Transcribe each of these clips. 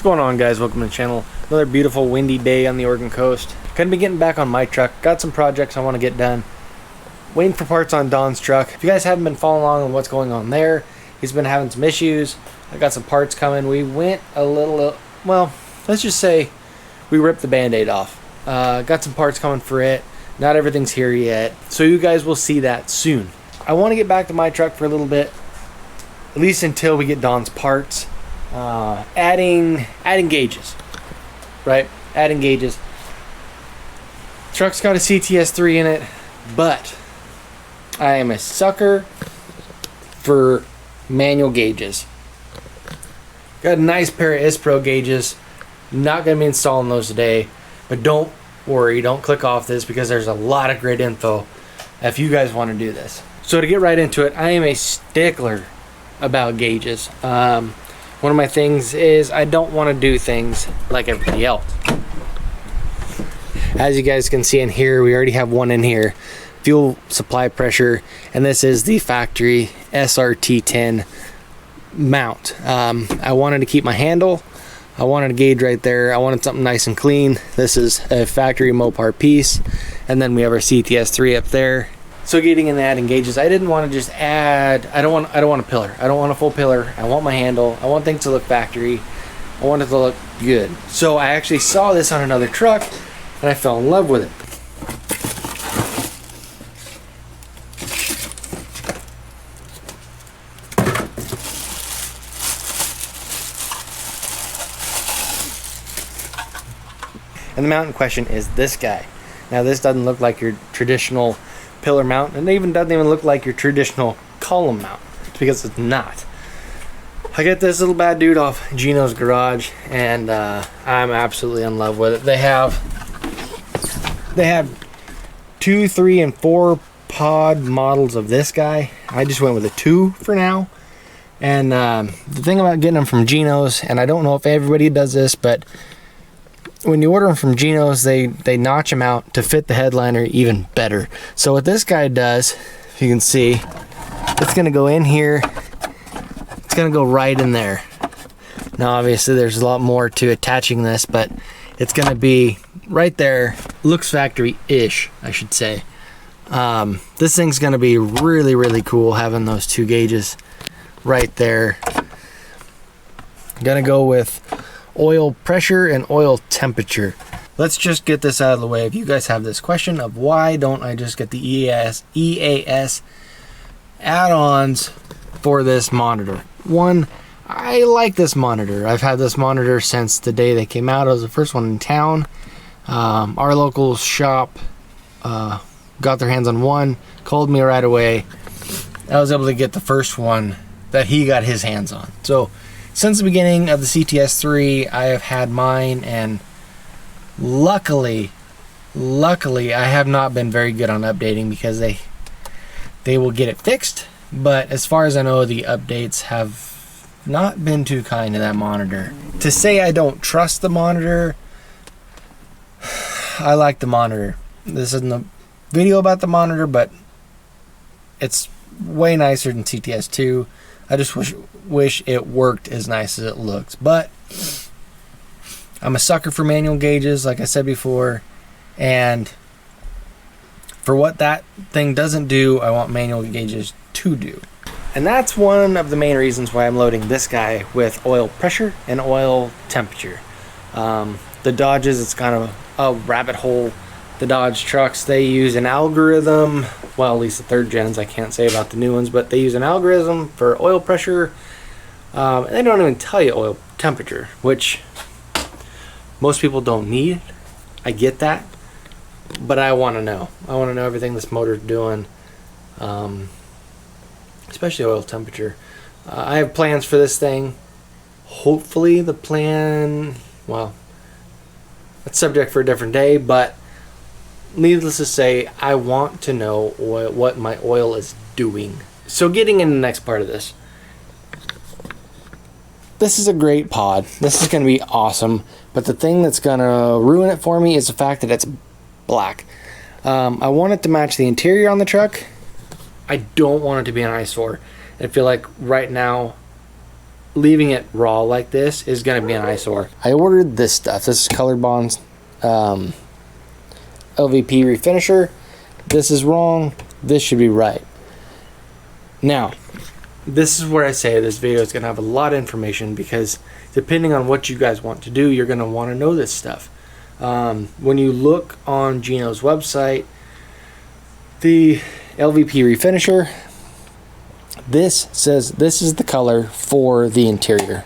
going on, guys? Welcome to the channel. Another beautiful windy day on the Oregon coast. Gonna be getting back on my truck. Got some projects I want to get done. Waiting for parts on Don's truck. If you guys haven't been following along on what's going on there, he's been having some issues. I got some parts coming. We went a little, well, let's just say we ripped the band-aid off. Got some parts coming for it. Not everything's here yet, so you guys will see that soon. I want to get back to my truck for a little bit, at least until we get Don's parts. Adding gauges, right? Adding gauges. Truck's got a CTS3 in it, but I am a sucker for manual gauges. Got a nice pair of ISPRO gauges. Not going to be installing those today, but don't worry, don't click off this because there's a lot of great info if you guys want to do this. So to get right into it, I am a stickler about gauges. One of my things is I don't want to do things like everybody else. As you guys can see in here, we already have one in here. Fuel supply pressure, and this is the factory SRT10 mount. I wanted to keep my handle. I wanted a gauge right there. I wanted something nice and clean. This is a factory Mopar piece, and then we have our CTS3 up there. So getting in adding gauges, I didn't want to just add. I don't want a pillar. I don't want a full pillar. I want my handle. I want things to look factory. I want it to look good. So I actually saw this on another truck, and I fell in love with it. And the mount in question is this guy. Now this doesn't look like your traditional pillar mount, and it even doesn't even look like your traditional column mount, because it's not. I get this little bad dude off Gino's garage, and I'm absolutely in love with it. They have 2, 3, and 4 pod models of this guy. I just went with a 2 for now. And the thing about getting them from Gino's, and I don't know if everybody does this, but when you order them from Gino's, they notch them out to fit the headliner even better. So what this guy does, if you can see, it's going to go in here. It's going to go right in there. Now obviously there's a lot more to attaching this, but it's going to be right there. Looks factory-ish, I should say. This thing's going to be really, really cool having those 2 gauges right there. Gonna go with oil pressure and oil temperature. Let's just get this out of the way. If you guys have this question of why don't I just get the EAS add-ons for this monitor. One, I like this monitor. I've had this monitor since the day they came out. It was the first one in town. Our local shop got their hands on one, called me right away. I was able to get the first one that he got his hands on. So since the beginning of the CTS3, I have had mine, and luckily I have not been very good on updating because they will get it fixed. But as far as I know, the updates have not been too kind to that monitor. To say I don't trust the monitor, I like the monitor. This isn't a video about the monitor, but it's way nicer than CTS2. I just wish it worked as nice as it looks. But I'm a sucker for manual gauges, like I said before, and for what that thing doesn't do, I want manual gauges to do. And that's one of the main reasons why I'm loading this guy with oil pressure and oil temperature. The Dodges, it's kind of a rabbit hole. The Dodge trucks, they use an algorithm, well, at least the 3rd gens, I can't say about the new ones, but they use an algorithm for oil pressure, and they don't even tell you oil temperature, which most people don't need. I get that, but I want to know. I want to know everything this motor's doing, especially oil temperature. I have plans for this thing. Hopefully the plan, well, that's subject for a different day, but needless to say, I want to know what my oil is doing. So getting in the next part of this. This is a great pod. This is going to be awesome. But the thing that's going to ruin it for me is the fact that it's black. I want it to match the interior on the truck. I don't want it to be an eyesore. I feel like right now leaving it raw like this is going to be an eyesore. I ordered this stuff. This is Color Bond's LVP refinisher. This is wrong. This should be right. Now, this is where I say this video is going to have a lot of information, because depending on what you guys want to do, you're going to want to know this stuff. When you look on Gino's website, the LVP refinisher, this says this is the color for the interior,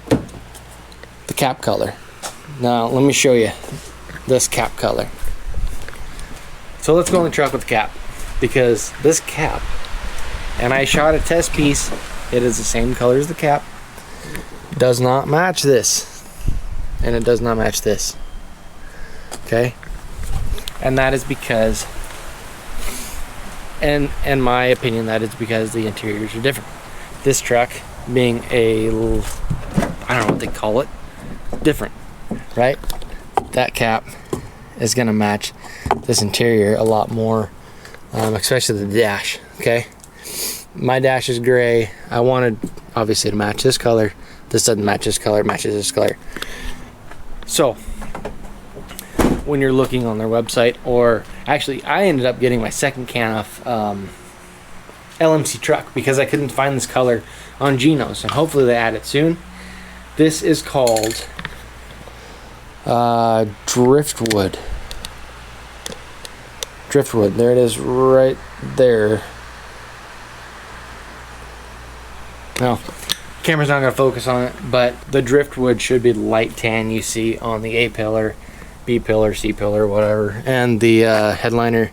the cap color. Now let me show you this cap color. So let's go in the truck with the cap, because this cap, and I shot a test piece, it is the same color as the cap, does not match this, and it does not match this. Okay, and that is because, and in my opinion, that is because the interiors are different. This truck being a, I don't know what they call it, different, right? That cap is gonna match this interior a lot more, especially the dash. Okay, my dash is gray. I wanted obviously to match this color. This doesn't match this color, it matches this color. So when you're looking on their website, or actually I ended up getting my second can of LMC truck because I couldn't find this color on Gino's, and hopefully they add it soon. This is called Driftwood. Driftwood, there it is right there. Now, camera's not gonna focus on it, but the Driftwood should be the light tan you see on the A pillar, B pillar, C pillar, whatever, and the headliner.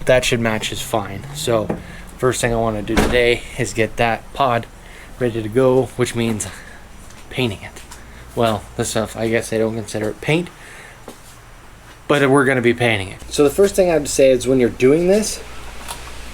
That should match just fine. So first thing I want to do today is get that pod ready to go, which means painting it. Well, this stuff, I guess I don't consider it paint, but we're going to be painting it. So the first thing I have to say is, when you're doing this,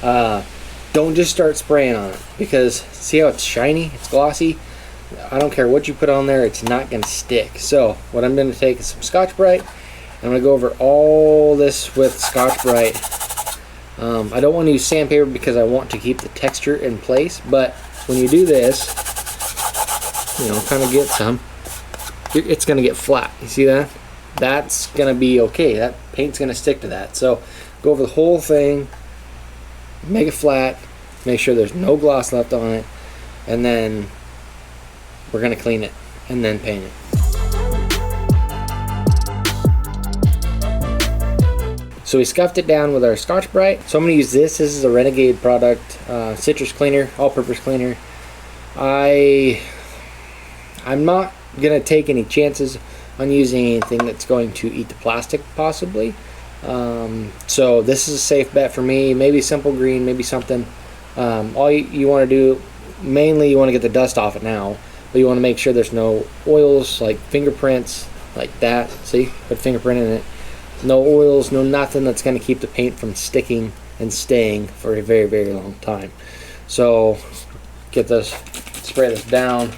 don't just start spraying on it, because see how it's shiny, it's glossy. I don't care what you put on there, it's not going to stick. So what I'm going to take is some Scotch-Brite. I'm going to go over all this with Scotch-Brite. I don't want to use sandpaper because I want to keep the texture in place, but when you do this, you know, kind of get some, it's going to get flat. You see that? That's going to be okay. That paint's going to stick to that. So go over the whole thing, make it flat, make sure there's no gloss left on it, and then we're going to clean it and then paint it. So we scuffed it down with our Scotch-Brite. So I'm going to use this. This is a Renegade product, citrus cleaner, all-purpose cleaner. I'm not going to take any chances on using anything that's going to eat the plastic, possibly. So this is a safe bet for me. Maybe simple green, maybe something. All you want to do, mainly you want to get the dust off it now, but you want to make sure there's no oils, like fingerprints, like that. See, put fingerprint in it. No oils, no nothing that's going to keep the paint from sticking and staying for a very, very long time. So get this, spray this down.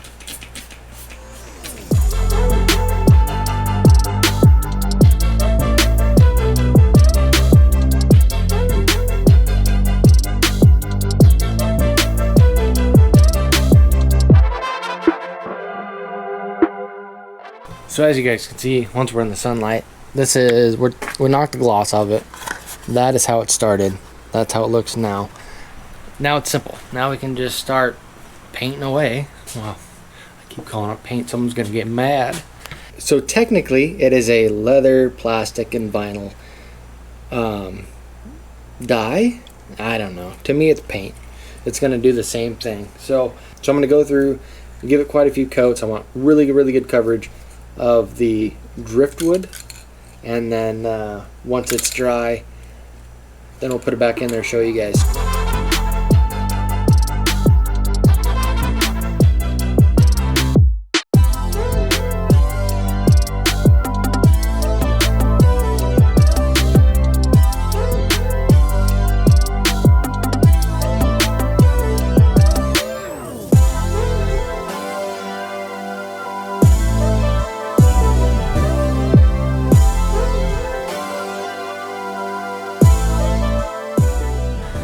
So as you guys can see, once we're in the sunlight, this is, we knocked the gloss off it. That is how it started. That's how it looks now. Now it's simple. Now we can just start painting away. Well, I keep calling it paint. Someone's gonna get mad. So technically, it is a leather, plastic, and vinyl dye. I don't know. To me, it's paint. It's gonna do the same thing. So I'm gonna go through, give it quite a few coats. I want really, really good coverage of the Driftwood, and then once it's dry, then we'll put it back in there, show you guys.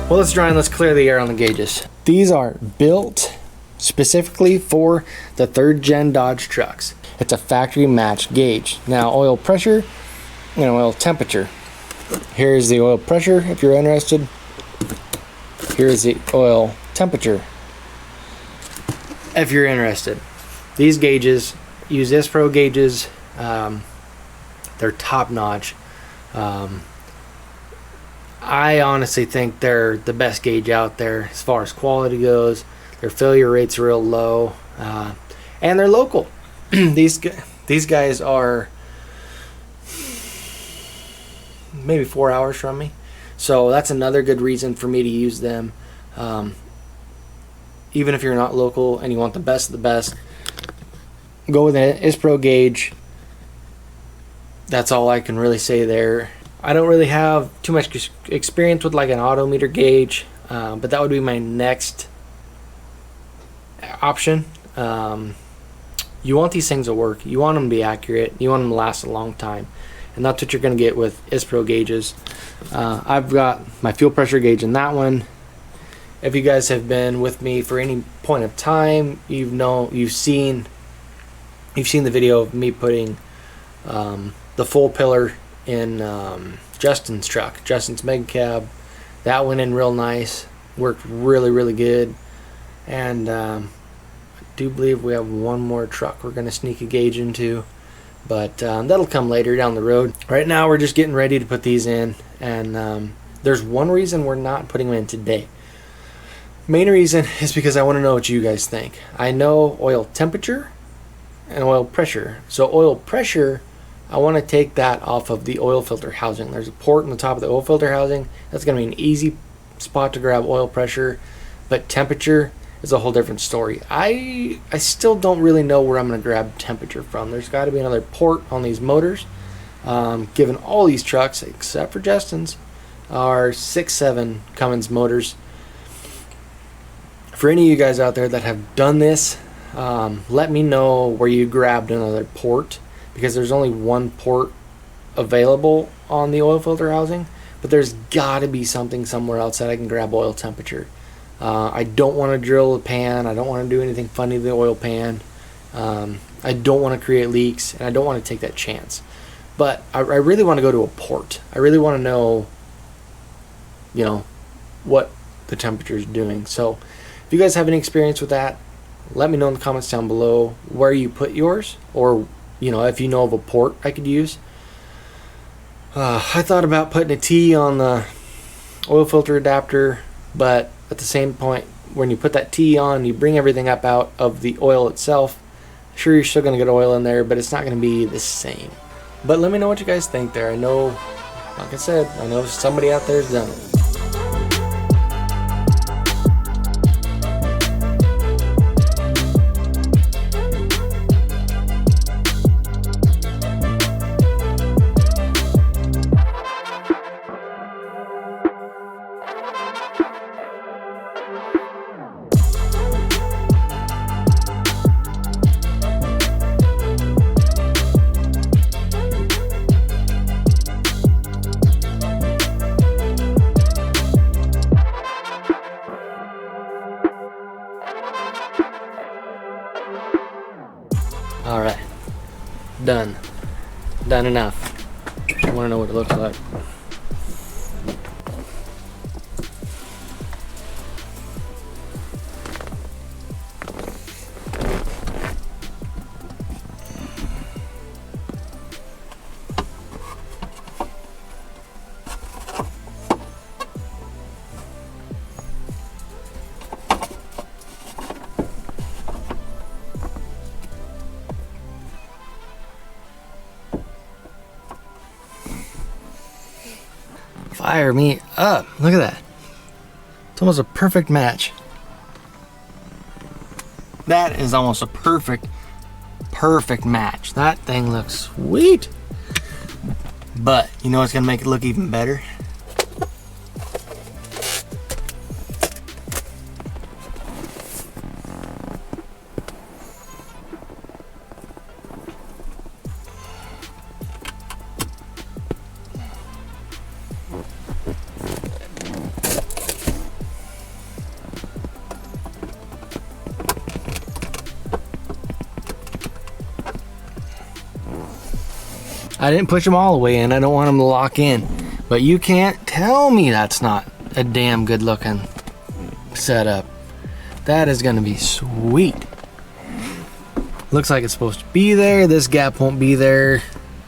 Well, let's dry and let's clear the air on the gauges. These are built specifically for the 3rd gen Dodge trucks. It's a factory matched gauge. Now, oil pressure and oil temperature. Here's the oil pressure if you're interested. Here's the oil temperature if you're interested. These gauges use ISPRO gauges. They're top notch. I honestly think they're the best gauge out there as far as quality goes. Their failure rates are real low, and they're local. These guys are maybe 4 hours from me, so that's another good reason for me to use them. Even if you're not local and you want the best of the best, go with an ISPRO gauge. That's all I can really say there. I don't really have too much experience with like an odometer gauge, but that would be my next option. You want these things to work. You want them to be accurate. You want them to last a long time. And that's what you're going to get with ISPRO gauges. I've got my fuel pressure gauge in that one. If you guys have been with me for any point of time, you've seen the video of me putting the full pillar in Justin's truck, Justin's Mega Cab. That went in real nice, worked really, really good. And I do believe we have one more truck we're going to sneak a gauge into, but that'll come later down the road. Right now we're just getting ready to put these in, and there's one reason we're not putting them in today. Main reason is because I want to know what you guys think. I know oil temperature and oil pressure. So oil pressure, I want to take that off of the oil filter housing. There's a port on the top of the oil filter housing. That's going to be an easy spot to grab oil pressure, but temperature is a whole different story. I still don't really know where I'm going to grab temperature from. There's got to be another port on these motors. Given all these trucks, except for Justin's, are 6.7 Cummins motors. For any of you guys out there that have done this, let me know where you grabbed another port, because there's only one port available on the oil filter housing, but there's got to be something somewhere else that I can grab oil temperature. I don't want to drill a pan. I don't want to do anything funny to the oil pan. I don't want to create leaks, and I don't want to take that chance. But I really want to go to a port. I really want to know, what the temperature is doing. So if you guys have any experience with that, let me know in the comments down below where you put yours, or if you know of a port I could use. I thought about putting a T on the oil filter adapter, but at the same point, when you put that T on, you bring everything up out of the oil itself. Sure, you're still going to get oil in there, but it's not going to be the same. But let me know what you guys think there. I know, like I said, I know somebody out there's done it. Alright, done enough. I want to know what it looks like. Fire me up. Look at that. It's almost a perfect match. That is almost a perfect match. That thing looks sweet. But you know what's gonna make it look even better? I didn't push them all the way in. I don't want them to lock in. But you can't tell me that's not a damn good looking setup. That is gonna be sweet. Looks like it's supposed to be there. This gap won't be there.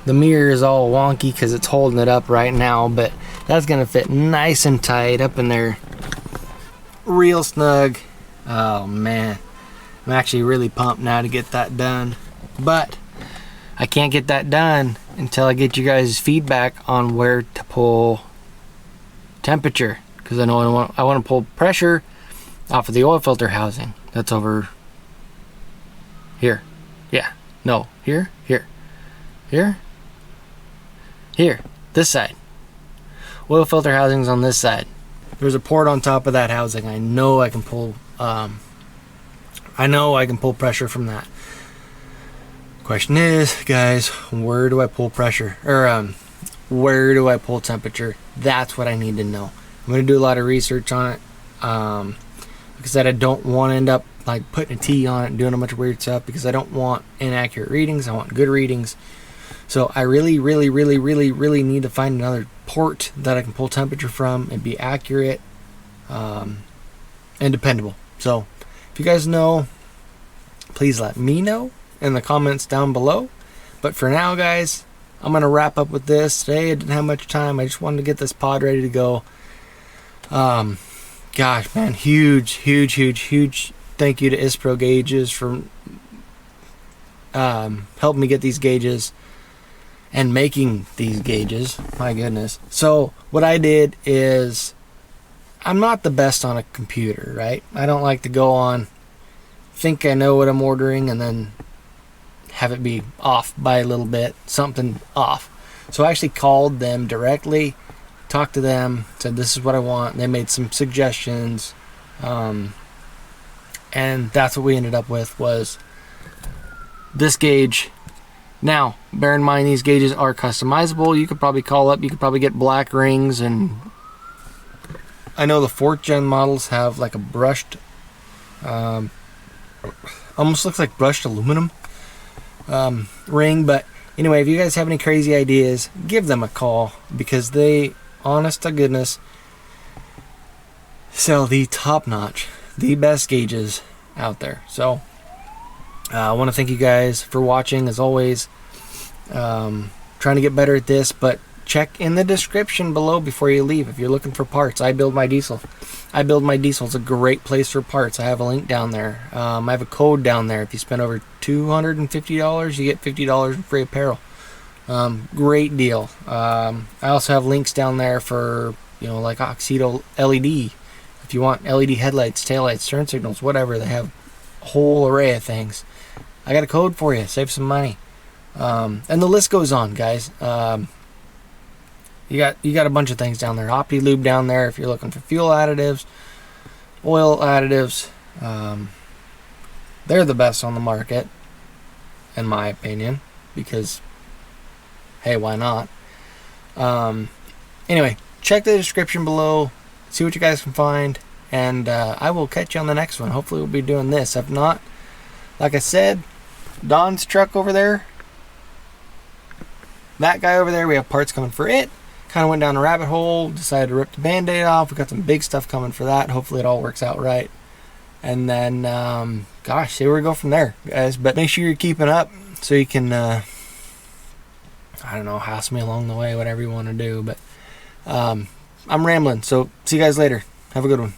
The mirror is all wonky because it's holding it up right now, but that's gonna fit nice and tight up in there. Real snug. Oh man. I'm actually really pumped now to get that done. But I can't get that done until I get you guys' feedback on where to pull temperature. Because I know I want to pull pressure off of the oil filter housing. That's over here. Yeah. No. Here. Here. Here. Here. This side. Oil filter housing's on this side. There's a port on top of that housing. I know I can pull pressure from that. Question is, guys, where do I pull pressure? Or where do I pull temperature? That's what I need to know. I'm going to do a lot of research on it. Because I don't want to end up like putting a T on it and doing a bunch of weird stuff, because I don't want inaccurate readings. I want good readings. So I really need to find another port that I can pull temperature from and be accurate and dependable. So if you guys know, please let me know in the comments down below. But for now, guys, I'm going to wrap up with this. Today I didn't have much time. I just wanted to get this pod ready to go. Gosh, man, huge thank you to Ispro Gauges for helping me get these gauges and making these gauges. My goodness. So what I did is, I'm not the best on a computer, right? I don't like to go on, think I know what I'm ordering, and then have it be off by a little bit, something off. So I actually called them directly, talked to them, said this is what I want. They made some suggestions, and that's what we ended up with, was this gauge. Now, bear in mind, these gauges are customizable. You could probably call up, you could probably get black rings, and I know the 4th gen models have like a brushed, almost looks like brushed aluminum ring. But anyway, if you guys have any crazy ideas, give them a call, because they, honest to goodness, sell the top-notch, the best gauges out there. So I want to thank you guys for watching, as always. Trying to get better at this, but check in the description below before you leave if you're looking for parts. I Build My Diesel. I Build My Diesel is a great place for parts. I have a link down there. I have a code down there. If you spend over $250, you get $50 in free apparel. Great deal. I also have links down there for, like Oxydo LED. If you want LED headlights, taillights, turn signals, whatever, they have a whole array of things. I got a code for you. Save some money. And the list goes on, guys. You got a bunch of things down there. OptiLube down there if you're looking for fuel additives, oil additives. They're the best on the market, in my opinion, because, hey, why not? Anyway, check the description below, see what you guys can find, and I will catch you on the next one. Hopefully we'll be doing this. If not, like I said, Don's truck over there, that guy over there, we have parts coming for it. Kind of went down a rabbit hole, decided to rip the band-aid off. We got some big stuff coming for that. Hopefully it all works out right. And then, gosh, see where we go from there, guys. But make sure you're keeping up so you can, I don't know, house me along the way, whatever you want to do. But I'm rambling, so see you guys later. Have a good one.